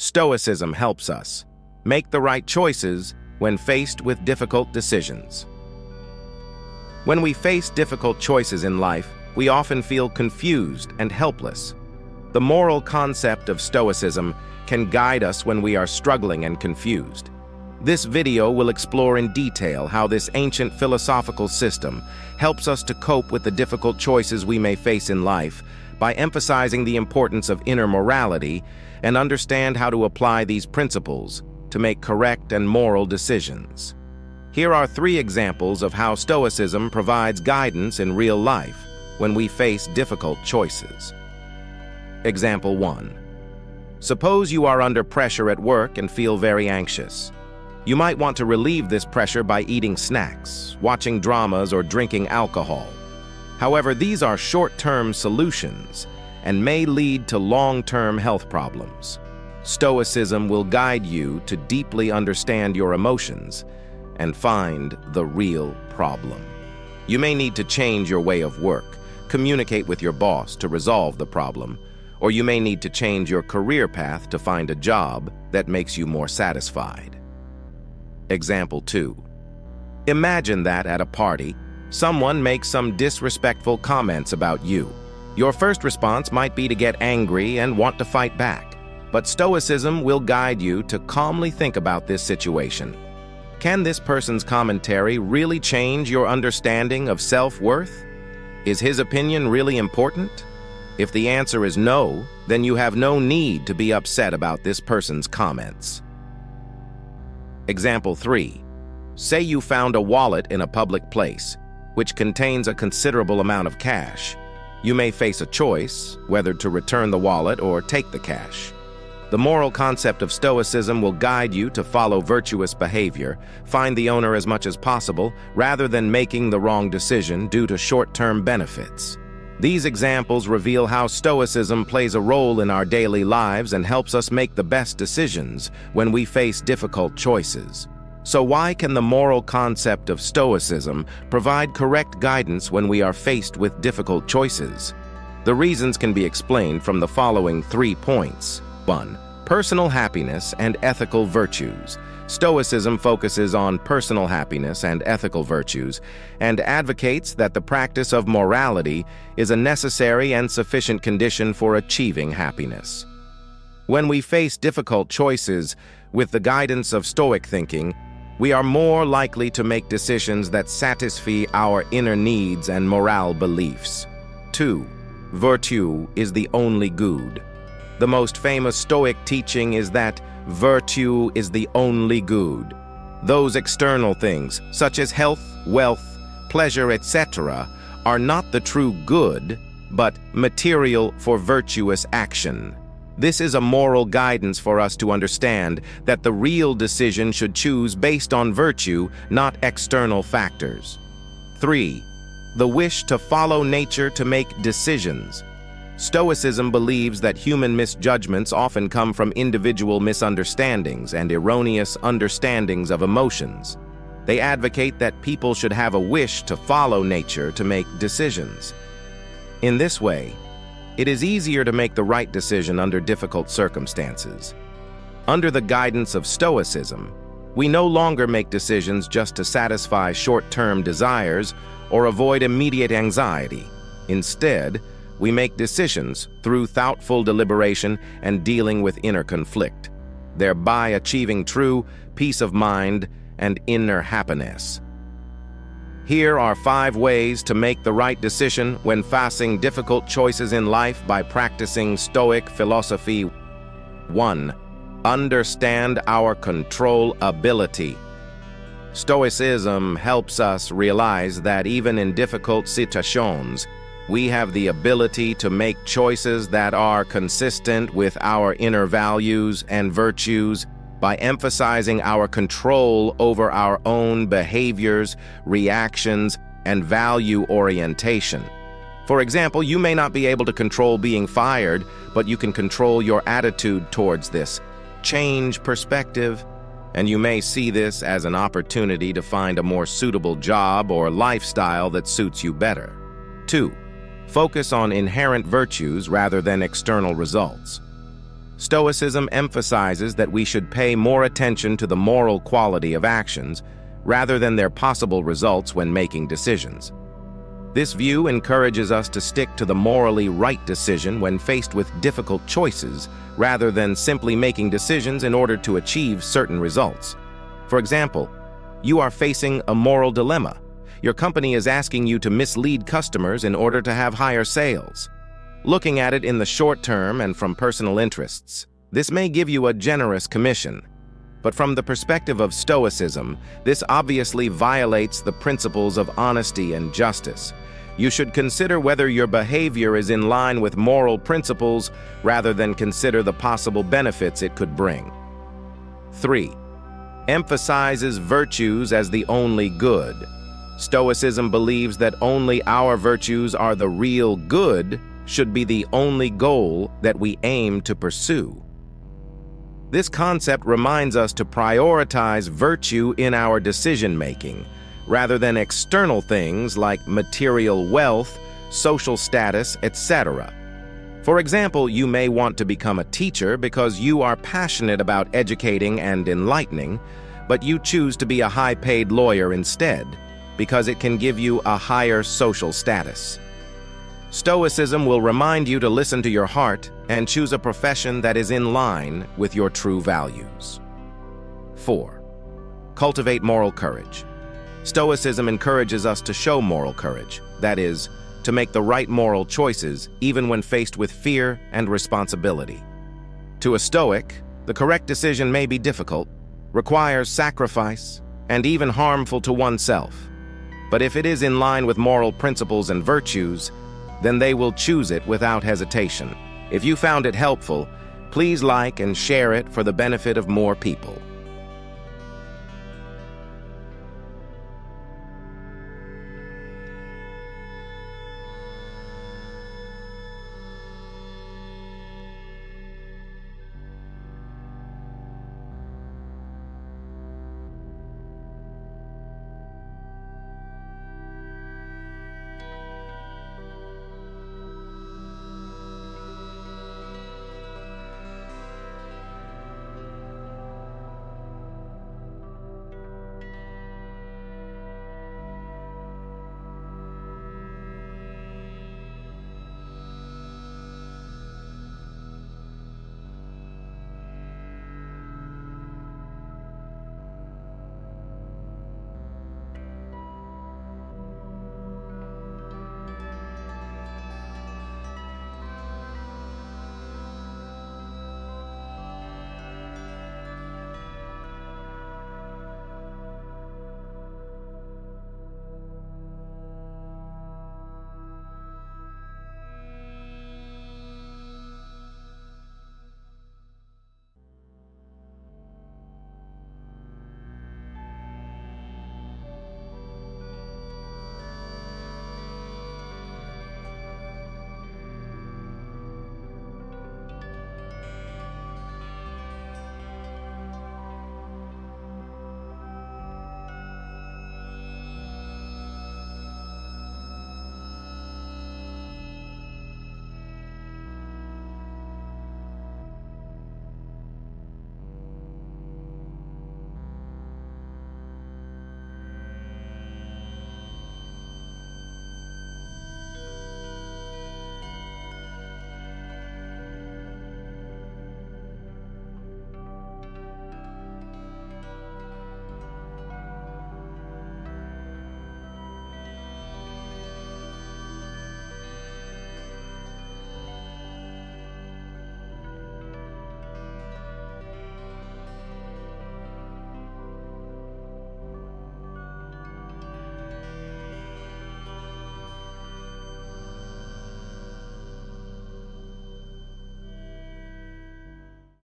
Stoicism helps us make the right choices when faced with difficult decisions. When we face difficult choices in life, we often feel confused and helpless. The moral concept of Stoicism can guide us when we are struggling and confused. This video will explore in detail how this ancient philosophical system helps us to cope with the difficult choices we may face in life by emphasizing the importance of inner morality and understand how to apply these principles to make correct and moral decisions. Here are 3 examples of how Stoicism provides guidance in real life when we face difficult choices. Example 1. Suppose you are under pressure at work and feel very anxious. You might want to relieve this pressure by eating snacks, watching dramas, or drinking alcohol. However, these are short-term solutions and may lead to long-term health problems. Stoicism will guide you to deeply understand your emotions and find the real problem. You may need to change your way of work, communicate with your boss to resolve the problem, or you may need to change your career path to find a job that makes you more satisfied. Example 2. Imagine that at a party, someone makes some disrespectful comments about you. Your first response might be to get angry and want to fight back, but Stoicism will guide you to calmly think about this situation. Can this person's commentary really change your understanding of self-worth? Is his opinion really important? If the answer is no, then you have no need to be upset about this person's comments. Example 3. Say you found a wallet in a public place, which contains a considerable amount of cash. You may face a choice, whether to return the wallet or take the cash. The moral concept of Stoicism will guide you to follow virtuous behavior, find the owner as much as possible, rather than making the wrong decision due to short-term benefits. These examples reveal how Stoicism plays a role in our daily lives and helps us make the best decisions when we face difficult choices. So why can the moral concept of Stoicism provide correct guidance when we are faced with difficult choices? The reasons can be explained from the following 3 points. 1. Personal happiness and ethical virtues. Stoicism focuses on personal happiness and ethical virtues and advocates that the practice of morality is a necessary and sufficient condition for achieving happiness. When we face difficult choices with the guidance of Stoic thinking, we are more likely to make decisions that satisfy our inner needs and moral beliefs. 2. Virtue is the only good. The most famous Stoic teaching is that virtue is the only good. Those external things, such as health, wealth, pleasure, etc., are not the true good, but material for virtuous action. This is a moral guidance for us to understand that the real decision should choose based on virtue, not external factors. 3. The wish to follow nature to make decisions. Stoicism believes that human misjudgments often come from individual misunderstandings and erroneous understandings of emotions. They advocate that people should have a wish to follow nature to make decisions. In this way, it is easier to make the right decision under difficult circumstances. Under the guidance of Stoicism, we no longer make decisions just to satisfy short-term desires or avoid immediate anxiety. Instead, we make decisions through thoughtful deliberation and dealing with inner conflict, thereby achieving true peace of mind and inner happiness. Here are 5 ways to make the right decision when facing difficult choices in life by practicing Stoic philosophy. 1. Understand our control ability. Stoicism helps us realize that even in difficult situations, we have the ability to make choices that are consistent with our inner values and virtues by emphasizing our control over our own behaviors, reactions, and value orientation. For example, you may not be able to control being fired, but you can control your attitude towards this. Change perspective, and you may see this as an opportunity to find a more suitable job or lifestyle that suits you better. 2. Focus on inherent virtues rather than external results. Stoicism emphasizes that we should pay more attention to the moral quality of actions rather than their possible results when making decisions. This view encourages us to stick to the morally right decision when faced with difficult choices, rather than simply making decisions in order to achieve certain results. For example, you are facing a moral dilemma. Your company is asking you to mislead customers in order to have higher sales. Looking at it in the short term and from personal interests, this may give you a generous commission. But from the perspective of Stoicism, this obviously violates the principles of honesty and justice. You should consider whether your behavior is in line with moral principles rather than consider the possible benefits it could bring. 3. Emphasizes virtues as the only good. Stoicism believes that only our virtues are the real good should be the only goal that we aim to pursue. This concept reminds us to prioritize virtue in our decision-making, rather than external things like material wealth, social status, etc. For example, you may want to become a teacher because you are passionate about educating and enlightening, but you choose to be a high-paid lawyer instead, because it can give you a higher social status. Stoicism will remind you to listen to your heart and choose a profession that is in line with your true values. 4. Cultivate moral courage. Stoicism encourages us to show moral courage, that is, to make the right moral choices even when faced with fear and responsibility. To a Stoic, the correct decision may be difficult, requires sacrifice, and even harmful to oneself. But if it is in line with moral principles and virtues, then they will choose it without hesitation. If you found it helpful, please like and share it for the benefit of more people.